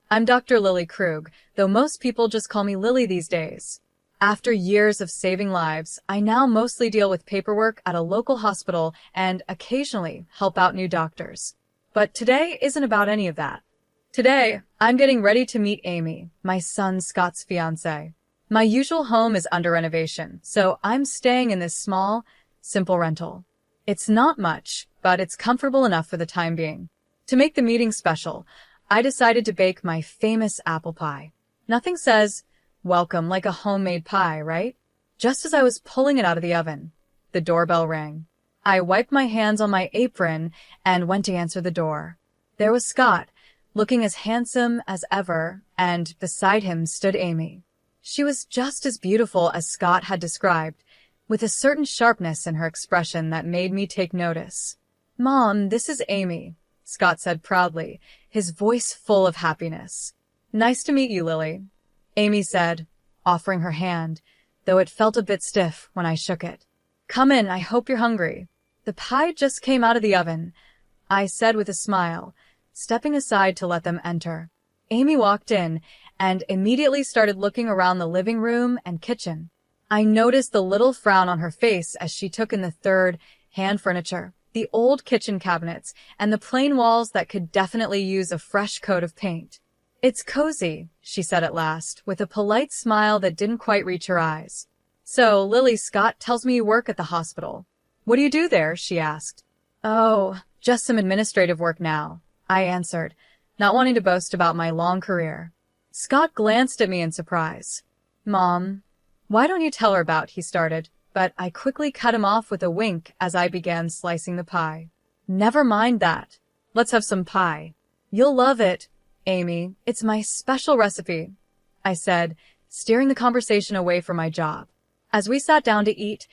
I'm Dr. Lily Krug, though most people just call me Lily these days. After years of saving lives, I now mostly deal with paperwork at a local hospital and occasionally help out new doctors. But today isn't about any of that. Today, I'm getting ready to meet Amy, my son Scott's fiancée. My usual home is under renovation, so I'm staying in this small, simple rental. It's not much, but it's comfortable enough for the time being. To make the meeting special, I decided to bake my famous apple pie. Nothing says, welcome like a homemade pie, right? Just as I was pulling it out of the oven, the doorbell rang. I wiped my hands on my apron and went to answer the door. There was Scott, looking as handsome as ever, and beside him stood Amy. She was just as beautiful as Scott had described, with a certain sharpness in her expression that made me take notice. "Mom, this is Amy," Scott said proudly, his voice full of happiness. "Nice to meet you, Lily," Amy said, offering her hand, though it felt a bit stiff when I shook it. "Come in, I hope you're hungry." "The pie just came out of the oven," I said with a smile, stepping aside to let them enter. Amy walked in and immediately started looking around the living room and kitchen. I noticed the little frown on her face as she took in the third-hand furniture, the old kitchen cabinets, and the plain walls that could definitely use a fresh coat of paint. "It's cozy," she said at last, with a polite smile that didn't quite reach her eyes. "So, Lily, Scott tells me you work at the hospital. What do you do there?" she asked. "Oh, just some administrative work now," I answered, not wanting to boast about my long career. Scott glanced at me in surprise. "Mom, why don't you tell her about," he started, but I quickly cut him off with a wink as I began slicing the pie. "Never mind that. Let's have some pie. You'll love it, Amy. It's my special recipe," I said, steering the conversation away from my job. As we sat down to eat,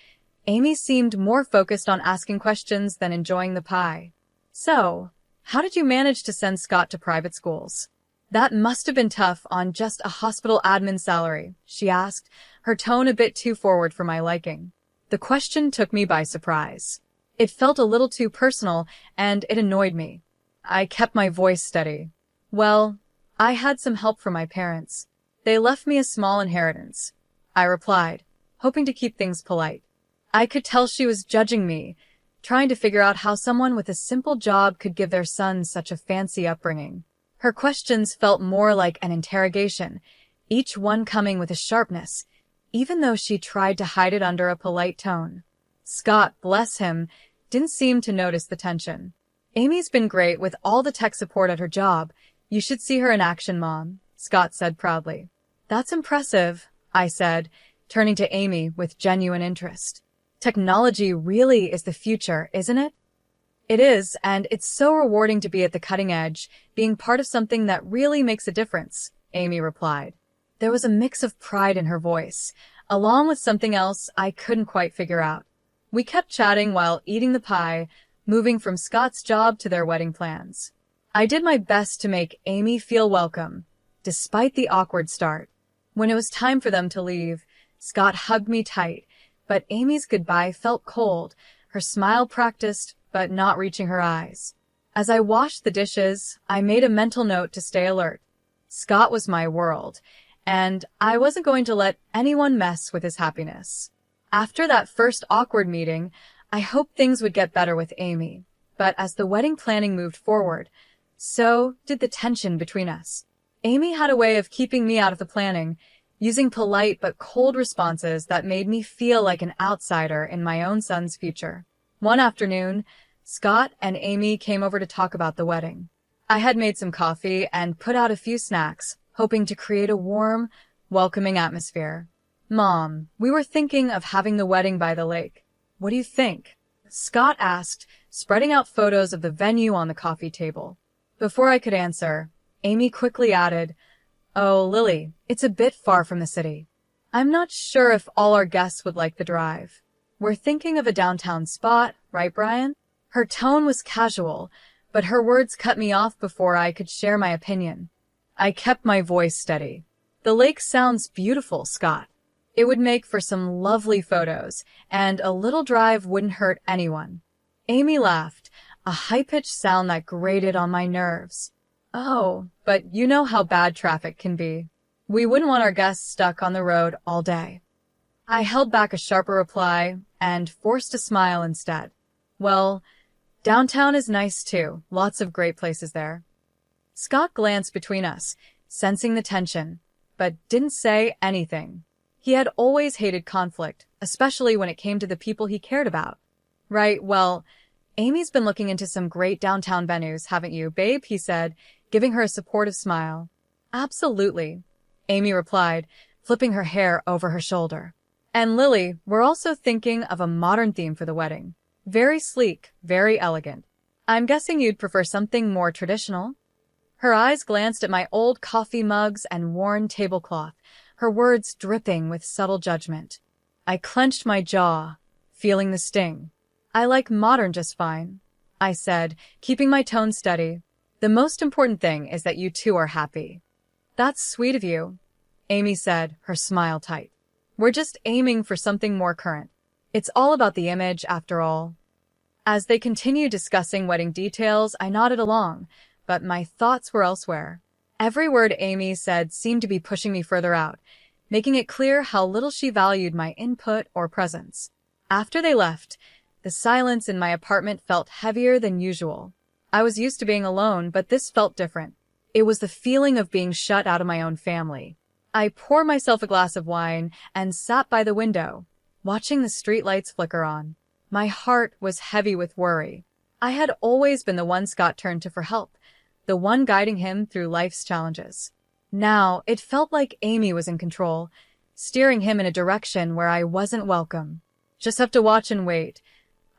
Amy seemed more focused on asking questions than enjoying the pie. "So, how did you manage to send Scott to private schools? That must have been tough on just a hospital admin salary," she asked, her tone a bit too forward for my liking. The question took me by surprise. It felt a little too personal, and it annoyed me. I kept my voice steady. "Well, I had some help from my parents. They left me a small inheritance," I replied, hoping to keep things polite. I could tell she was judging me, trying to figure out how someone with a simple job could give their son such a fancy upbringing. Her questions felt more like an interrogation, each one coming with a sharpness, even though she tried to hide it under a polite tone. Scott, bless him, didn't seem to notice the tension. "Amy's been great with all the tech support at her job. You should see her in action, Mom," Scott said proudly. "That's impressive," I said, turning to Amy with genuine interest. "Technology really is the future, isn't it?" "It is, and it's so rewarding to be at the cutting edge, being part of something that really makes a difference," Amy replied. There was a mix of pride in her voice, along with something else I couldn't quite figure out. We kept chatting while eating the pie, moving from Scott's job to their wedding plans. I did my best to make Amy feel welcome, despite the awkward start. When it was time for them to leave, Scott hugged me tight, but Amy's goodbye felt cold, her smile practiced, but not reaching her eyes. As I washed the dishes, I made a mental note to stay alert. Scott was my world, and I wasn't going to let anyone mess with his happiness. After that first awkward meeting, I hoped things would get better with Amy, but as the wedding planning moved forward, so did the tension between us. Amy had a way of keeping me out of the planning, using polite but cold responses that made me feel like an outsider in my own son's future. One afternoon, Scott and Amy came over to talk about the wedding. I had made some coffee and put out a few snacks, hoping to create a warm, welcoming atmosphere. "Mom, we were thinking of having the wedding by the lake. What do you think?" Scott asked, spreading out photos of the venue on the coffee table. Before I could answer, Amy quickly added, "Oh, Lily, it's a bit far from the city. I'm not sure if all our guests would like the drive. We're thinking of a downtown spot, right, Brian?" Her tone was casual, but her words cut me off before I could share my opinion. I kept my voice steady. "The lake sounds beautiful, Scott. It would make for some lovely photos, and a little drive wouldn't hurt anyone." Amy laughed, a high-pitched sound that grated on my nerves. Oh, but you know how bad traffic can be. We wouldn't want our guests stuck on the road all day. I held back a sharper reply and forced a smile instead. Well, downtown is nice too. Lots of great places there. Scott glanced between us, sensing the tension, but didn't say anything. He had always hated conflict, especially when it came to the people he cared about. Right, well, Amy's been looking into some great downtown venues, haven't you, babe? He said, giving her a supportive smile. Absolutely, Amy replied, flipping her hair over her shoulder. And Lily, we're also thinking of a modern theme for the wedding. Very sleek, very elegant. I'm guessing you'd prefer something more traditional? Her eyes glanced at my old coffee mugs and worn tablecloth, her words dripping with subtle judgment. I clenched my jaw, feeling the sting. I like modern just fine, I said, keeping my tone steady. The most important thing is that you two are happy. That's sweet of you, Amy said, her smile tight. We're just aiming for something more current. It's all about the image, after all. As they continued discussing wedding details, I nodded along, but my thoughts were elsewhere. Every word Amy said seemed to be pushing me further out, making it clear how little she valued my input or presence. After they left, the silence in my apartment felt heavier than usual. I was used to being alone, but this felt different. It was the feeling of being shut out of my own family. I poured myself a glass of wine and sat by the window, watching the streetlights flicker on. My heart was heavy with worry. I had always been the one Scott turned to for help, the one guiding him through life's challenges. Now, it felt like Amy was in control, steering him in a direction where I wasn't welcome. Just have to watch and wait,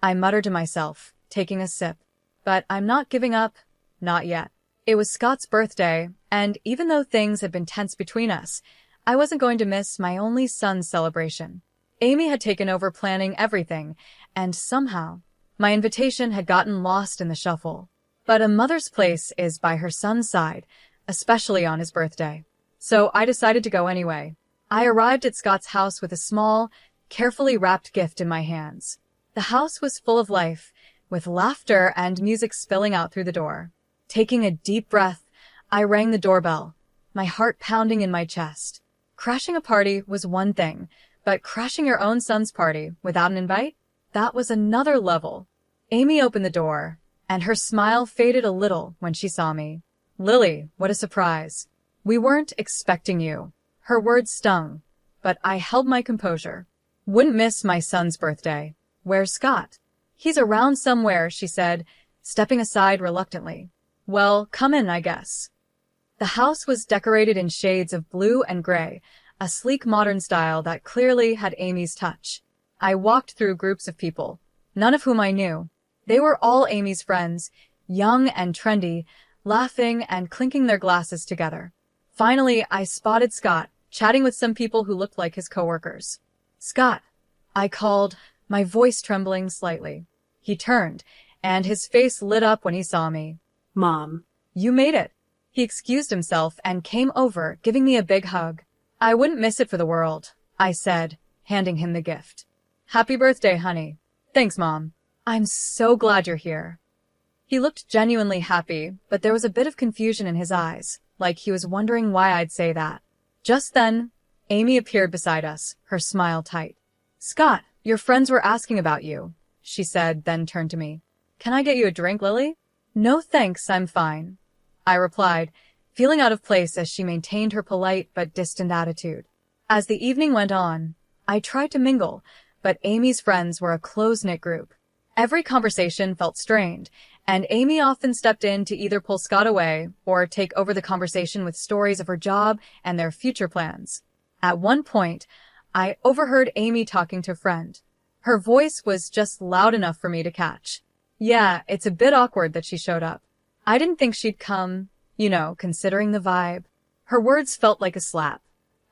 I muttered to myself, taking a sip. But I'm not giving up, not yet. It was Scott's birthday, and even though things had been tense between us, I wasn't going to miss my only son's celebration. Amy had taken over planning everything, and somehow, my invitation had gotten lost in the shuffle. But a mother's place is by her son's side, especially on his birthday. So I decided to go anyway. I arrived at Scott's house with a small, carefully wrapped gift in my hands. The house was full of life, with laughter and music spilling out through the door. Taking a deep breath, I rang the doorbell, my heart pounding in my chest. Crashing a party was one thing, but crashing your own son's party without an invite? That was another level. Amy opened the door, and her smile faded a little when she saw me. Lily, what a surprise. We weren't expecting you. Her words stung, but I held my composure. Wouldn't miss my son's birthday. Where's Scott? He's around somewhere, she said, stepping aside reluctantly. Well, come in, I guess. The house was decorated in shades of blue and gray, a sleek modern style that clearly had Amy's touch. I walked through groups of people, none of whom I knew. They were all Amy's friends, young and trendy, laughing and clinking their glasses together. Finally, I spotted Scott, chatting with some people who looked like his coworkers. Scott, I called, my voice trembling slightly. He turned, and his face lit up when he saw me. Mom. You made it. He excused himself and came over, giving me a big hug. I wouldn't miss it for the world, I said, handing him the gift. Happy birthday, honey. Thanks, Mom. I'm so glad you're here. He looked genuinely happy, but there was a bit of confusion in his eyes, like he was wondering why I'd say that. Just then, Amy appeared beside us, her smile tight. Scott, your friends were asking about you, she said, then turned to me. Can I get you a drink, Lily? No thanks, I'm fine, I replied, feeling out of place as she maintained her polite but distant attitude. As the evening went on, I tried to mingle, but Amy's friends were a close-knit group. Every conversation felt strained, and Amy often stepped in to either pull Scott away or take over the conversation with stories of her job and their future plans. At one point, I overheard Amy talking to a friend. Her voice was just loud enough for me to catch. Yeah, it's a bit awkward that she showed up. I didn't think she'd come, considering the vibe. Her words felt like a slap.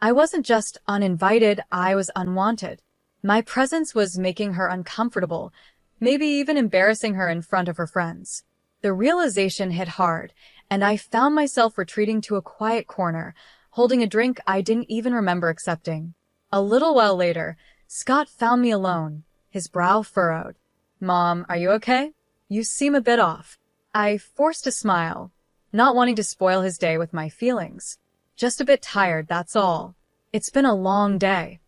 I wasn't just uninvited, I was unwanted. My presence was making her uncomfortable, maybe even embarrassing her in front of her friends. The realization hit hard, and I found myself retreating to a quiet corner, holding a drink I didn't even remember accepting. A little while later, Scott found me alone, his brow furrowed. Mom, are you okay? You seem a bit off. I forced a smile, not wanting to spoil his day with my feelings. Just a bit tired, that's all. It's been a long day.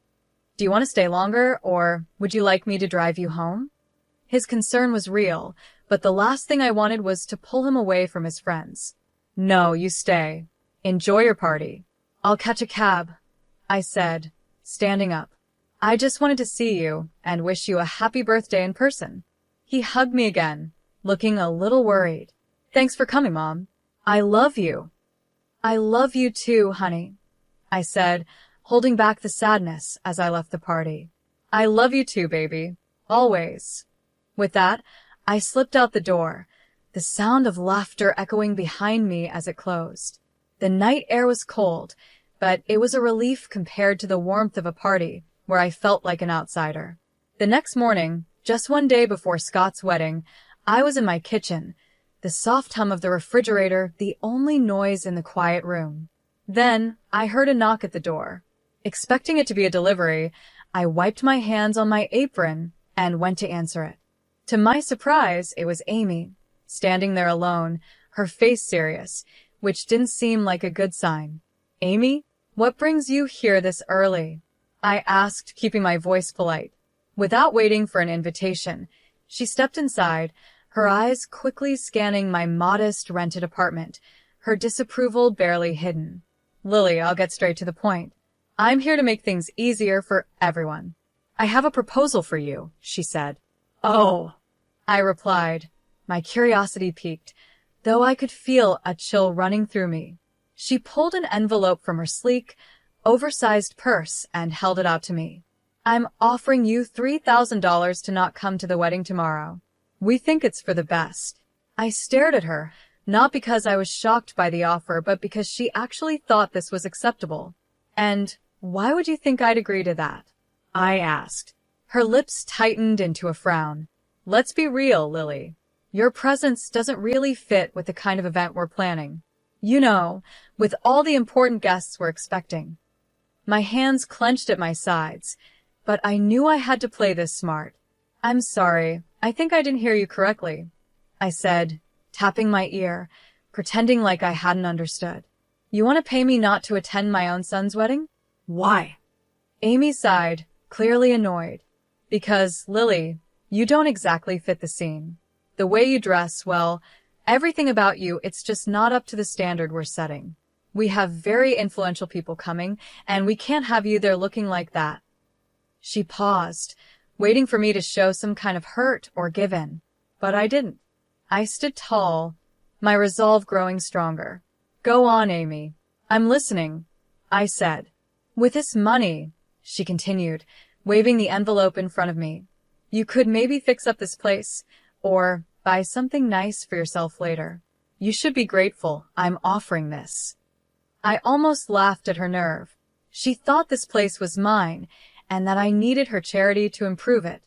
Do you want to stay longer, or would you like me to drive you home? His concern was real, but the last thing I wanted was to pull him away from his friends. No, you stay. Enjoy your party. I'll catch a cab, I said, standing up. I just wanted to see you and wish you a happy birthday in person. He hugged me again, looking a little worried. Thanks for coming, Mom. I love you. I love you too, honey, I said, holding back the sadness as I left the party. I love you too, baby. Always. With that, I slipped out the door, the sound of laughter echoing behind me as it closed. The night air was cold, but it was a relief compared to the warmth of a party where I felt like an outsider. The next morning, just one day before Scott's wedding, I was in my kitchen, the soft hum of the refrigerator the only noise in the quiet room. Then, I heard a knock at the door. Expecting it to be a delivery, I wiped my hands on my apron and went to answer it. To my surprise, it was Amy, standing there alone, her face serious, which didn't seem like a good sign. Amy, what brings you here this early? I asked, keeping my voice polite. Without waiting for an invitation, she stepped inside, her eyes quickly scanning my modest rented apartment, her disapproval barely hidden. Lily, I'll get straight to the point. I'm here to make things easier for everyone. I have a proposal for you, she said. Oh, I replied, my curiosity piqued, though I could feel a chill running through me. She pulled an envelope from her sleek, oversized purse and held it out to me. I'm offering you $3,000 to not come to the wedding tomorrow. We think it's for the best. I stared at her, not because I was shocked by the offer, but because she actually thought this was acceptable. And why would you think I'd agree to that? I asked. Her lips tightened into a frown. Let's be real, Lily. Your presence doesn't really fit with the kind of event we're planning. You know, with all the important guests we're expecting. My hands clenched at my sides, but I knew I had to play this smart. I'm sorry, I think I didn't hear you correctly, I said, tapping my ear, pretending like I hadn't understood. You want to pay me not to attend my own son's wedding? Why? Amy sighed, clearly annoyed. Because, Lily, you don't exactly fit the scene. The way you dress, well, everything about you, it's just not up to the standard we're setting. We have very influential people coming, and we can't have you there looking like that. She paused, waiting for me to show some kind of hurt or give in. But I didn't. I stood tall, my resolve growing stronger. Go on, Amy. I'm listening, I said. With this money, she continued, waving the envelope in front of me, you could maybe fix up this place, or buy something nice for yourself later. You should be grateful I'm offering this. I almost laughed at her nerve. She thought this place was mine, and that I needed her charity to improve it.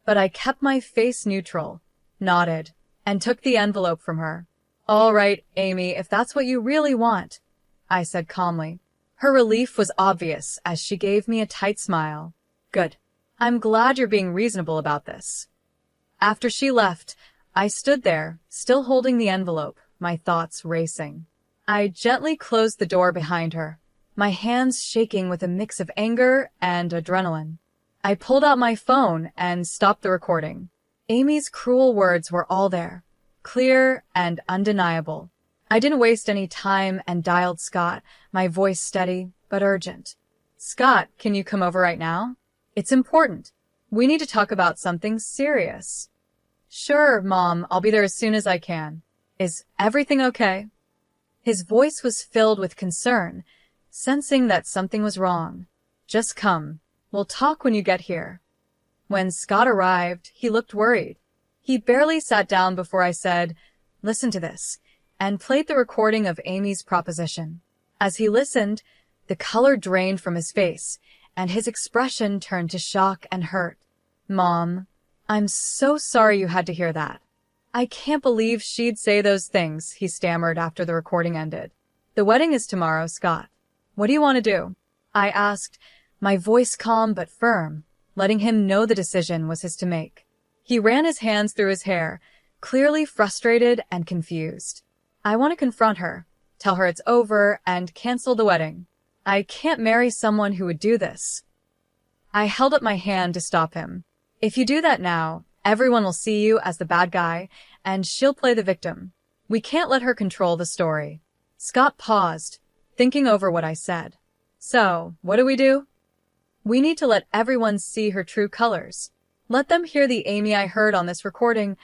But I kept my face neutral, nodded, and took the envelope from her. All right, Amy, if that's what you really want, I said calmly. Her relief was obvious as she gave me a tight smile. Good. I'm glad you're being reasonable about this. After she left, I stood there, still holding the envelope, my thoughts racing. I gently closed the door behind her, my hands shaking with a mix of anger and adrenaline. I pulled out my phone and stopped the recording. Amy's cruel words were all there, clear and undeniable. I didn't waste any time and dialed Scott, my voice steady but urgent. Scott, can you come over right now? It's important. We need to talk about something serious. Sure, Mom, I'll be there as soon as I can. Is everything okay? His voice was filled with concern, sensing that something was wrong. Just come. We'll talk when you get here. When Scott arrived, he looked worried. He barely sat down before I said, listen to this, and played the recording of Amy's proposition. As he listened, the color drained from his face, and his expression turned to shock and hurt. Mom, I'm so sorry you had to hear that. I can't believe she'd say those things, he stammered after the recording ended. The wedding is tomorrow, Scott. What do you want to do? I asked, my voice calm but firm, letting him know the decision was his to make. He ran his hands through his hair, clearly frustrated and confused. I want to confront her, tell her it's over, and cancel the wedding. I can't marry someone who would do this. I held up my hand to stop him. If you do that now, everyone will see you as the bad guy, and she'll play the victim. We can't let her control the story. Scott paused, thinking over what I said. So, what do? We need to let everyone see her true colors. Let them hear the Amy I heard on this recording,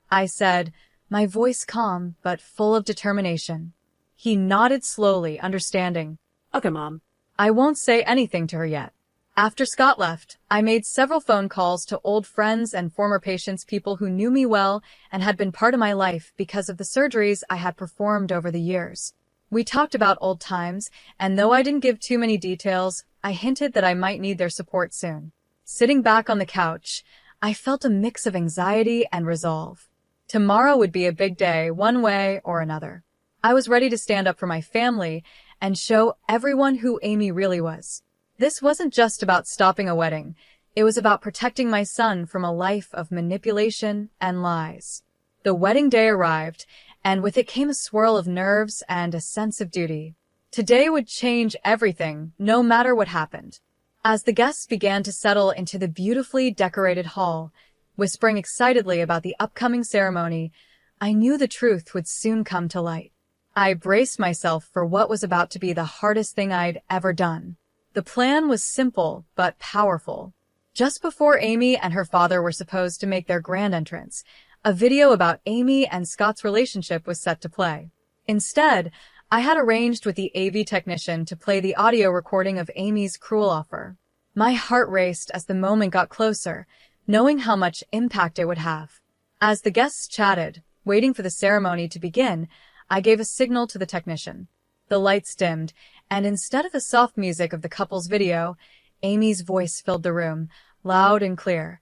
I said, my voice calm but full of determination. He nodded slowly, understanding. Okay, Mom. I won't say anything to her yet. After Scott left, I made several phone calls to old friends and former patients, people who knew me well and had been part of my life because of the surgeries I had performed over the years. We talked about old times, and though I didn't give too many details, I hinted that I might need their support soon. Sitting back on the couch, I felt a mix of anxiety and resolve. Tomorrow would be a big day, one way or another. I was ready to stand up for my family and show everyone who Amy really was. This wasn't just about stopping a wedding. It was about protecting my son from a life of manipulation and lies. The wedding day arrived, and with it came a swirl of nerves and a sense of duty. Today would change everything, no matter what happened. As the guests began to settle into the beautifully decorated hall, whispering excitedly about the upcoming ceremony, I knew the truth would soon come to light. I braced myself for what was about to be the hardest thing I'd ever done. The plan was simple but powerful. Just before Amy and her father were supposed to make their grand entrance, a video about Amy and Scott's relationship was set to play. Instead, I had arranged with the AV technician to play the audio recording of Amy's cruel offer. My heart raced as the moment got closer, knowing how much impact it would have. As the guests chatted, waiting for the ceremony to begin, I gave a signal to the technician. The lights dimmed, and instead of the soft music of the couple's video, Amy's voice filled the room, loud and clear.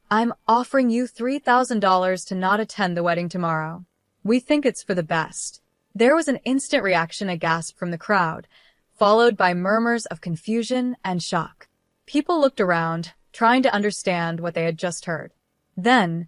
I'm offering you $3,000 to not attend the wedding tomorrow. We think it's for the best. There was an instant reaction, a gasp from the crowd, followed by murmurs of confusion and shock. People looked around, trying to understand what they had just heard. Then,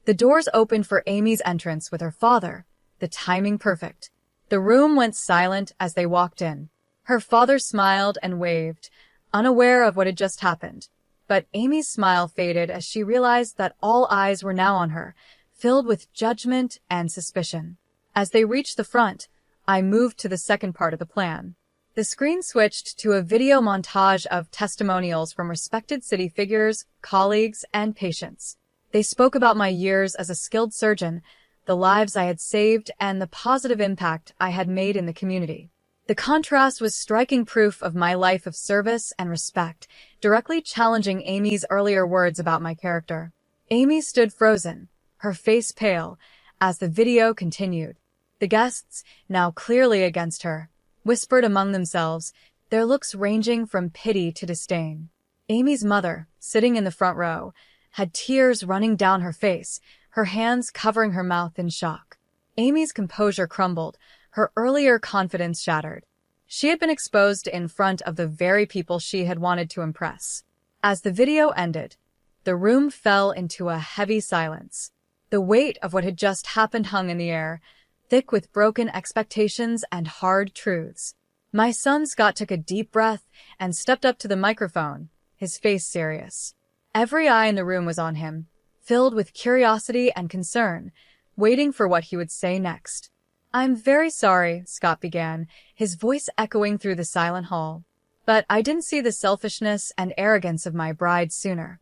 the doors opened for Amy's entrance with her father, the timing perfect. The room went silent as they walked in. Her father smiled and waved, unaware of what had just happened. But Amy's smile faded as she realized that all eyes were now on her, filled with judgment and suspicion. As they reached the front, I moved to the second part of the plan. The screen switched to a video montage of testimonials from respected city figures, colleagues, and patients. They spoke about my years as a skilled surgeon, the lives I had saved, and the positive impact I had made in the community. The contrast was striking proof of my life of service and respect, directly challenging Amy's earlier words about my character. Amy stood frozen, her face pale, as the video continued. The guests, now clearly against her, whispered among themselves, their looks ranging from pity to disdain. Amy's mother, sitting in the front row, had tears running down her face, her hands covering her mouth in shock. Amy's composure crumbled, her earlier confidence shattered. She had been exposed in front of the very people she had wanted to impress. As the video ended, the room fell into a heavy silence. The weight of what had just happened hung in the air, thick with broken expectations and hard truths. My son Scott took a deep breath and stepped up to the microphone, his face serious. Every eye in the room was on him, filled with curiosity and concern, waiting for what he would say next. I'm very sorry, Scott began, his voice echoing through the silent hall. But I didn't see the selfishness and arrogance of my bride sooner.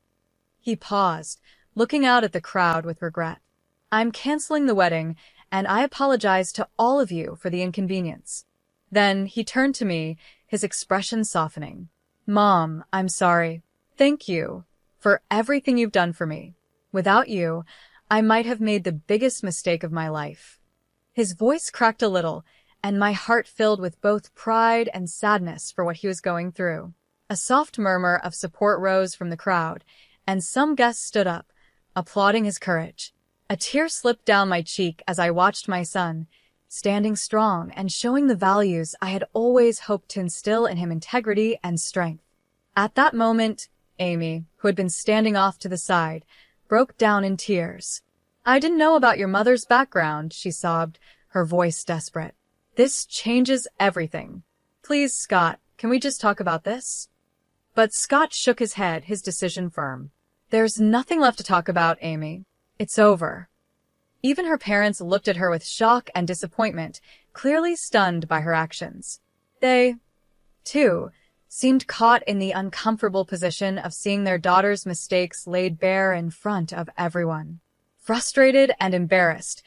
He paused, looking out at the crowd with regret. I'm canceling the wedding, and I apologize to all of you for the inconvenience. Then he turned to me, his expression softening. Mom, I'm sorry. Thank you for everything you've done for me. Without you, I might have made the biggest mistake of my life. His voice cracked a little, and my heart filled with both pride and sadness for what he was going through. A soft murmur of support rose from the crowd, and some guests stood up, applauding his courage. A tear slipped down my cheek as I watched my son, standing strong and showing the values I had always hoped to instill in him: integrity and strength. At that moment, Amy, who had been standing off to the side, broke down in tears. I didn't know about your mother's background, she sobbed, her voice desperate. This changes everything. Please, Scott, can we just talk about this? But Scott shook his head, his decision firm. There's nothing left to talk about, Amy. It's over. Even her parents looked at her with shock and disappointment, clearly stunned by her actions. They, too, seemed caught in the uncomfortable position of seeing their daughter's mistakes laid bare in front of everyone. Frustrated and embarrassed,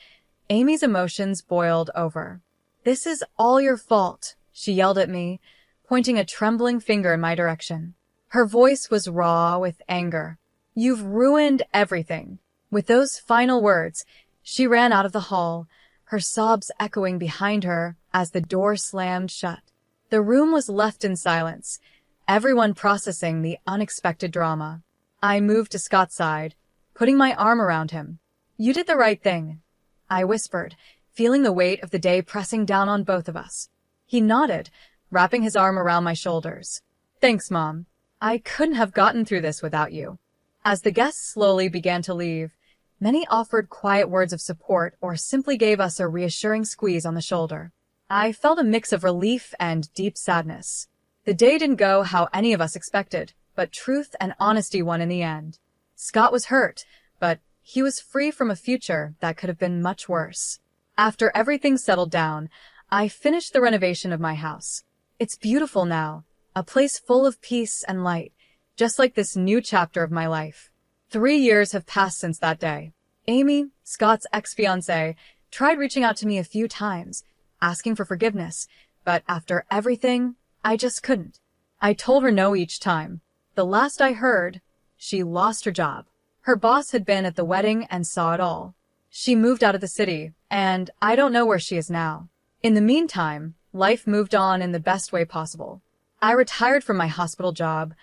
Amy's emotions boiled over. "This is all your fault," she yelled at me, pointing a trembling finger in my direction. Her voice was raw with anger. "You've ruined everything." With those final words, she ran out of the hall, her sobs echoing behind her as the door slammed shut. The room was left in silence, everyone processing the unexpected drama. I moved to Scott's side, putting my arm around him. "You did the right thing," I whispered, feeling the weight of the day pressing down on both of us. He nodded, wrapping his arm around my shoulders. "Thanks, Mom. I couldn't have gotten through this without you." As the guests slowly began to leave, many offered quiet words of support or simply gave us a reassuring squeeze on the shoulder. I felt a mix of relief and deep sadness. The day didn't go how any of us expected, but truth and honesty won in the end. Scott was hurt, but he was free from a future that could have been much worse. After everything settled down, I finished the renovation of my house. It's beautiful now, a place full of peace and light, just like this new chapter of my life. 3 years have passed since that day. Amy, Scott's ex-fiancée, tried reaching out to me a few times, asking for forgiveness, but after everything, I just couldn't. I told her no each time. The last I heard, she lost her job. Her boss had been at the wedding and saw it all. She moved out of the city, and I don't know where she is now. In the meantime, life moved on in the best way possible. I retired from my hospital job,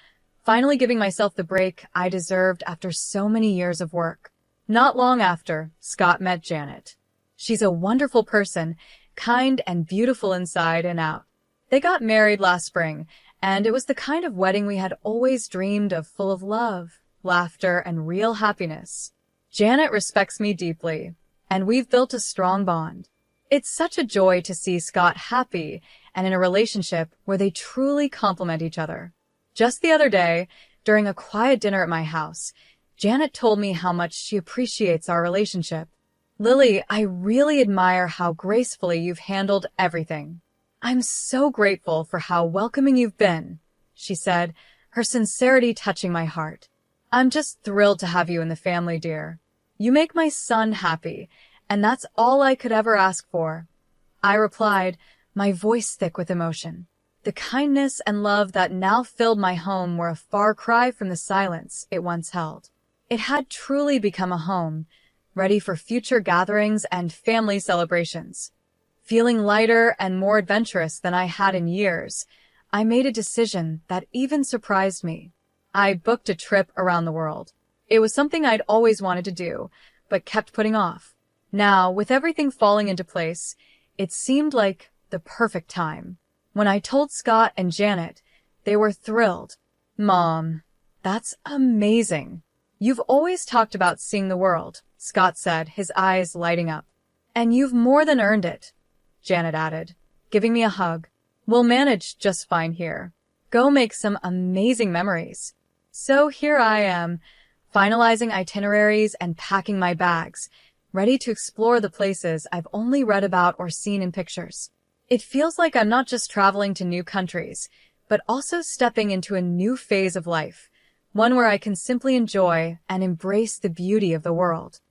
finally giving myself the break I deserved after so many years of work. Not long after, Scott met Janet. She's a wonderful person, kind and beautiful inside and out. They got married last spring, and it was the kind of wedding we had always dreamed of, full of love, laughter, and real happiness. Janet respects me deeply, and we've built a strong bond. It's such a joy to see Scott happy and in a relationship where they truly complement each other. Just the other day, during a quiet dinner at my house, Janet told me how much she appreciates our relationship. "Lily, I really admire how gracefully you've handled everything. I'm so grateful for how welcoming you've been," she said, her sincerity touching my heart. "I'm just thrilled to have you in the family, dear. You make my son happy, and that's all I could ever ask for." I replied, my voice thick with emotion. The kindness and love that now filled my home were a far cry from the silence it once held. It had truly become a home, ready for future gatherings and family celebrations. Feeling lighter and more adventurous than I had in years, I made a decision that even surprised me. I booked a trip around the world. It was something I'd always wanted to do, but kept putting off. Now, with everything falling into place, it seemed like the perfect time. When I told Scott and Janet, they were thrilled. "Mom, that's amazing. You've always talked about seeing the world," Scott said, his eyes lighting up. "And you've more than earned it," Janet added, giving me a hug. "We'll manage just fine here. Go make some amazing memories." So here I am, finalizing itineraries and packing my bags, ready to explore the places I've only read about or seen in pictures. It feels like I'm not just traveling to new countries, but also stepping into a new phase of life, one where I can simply enjoy and embrace the beauty of the world.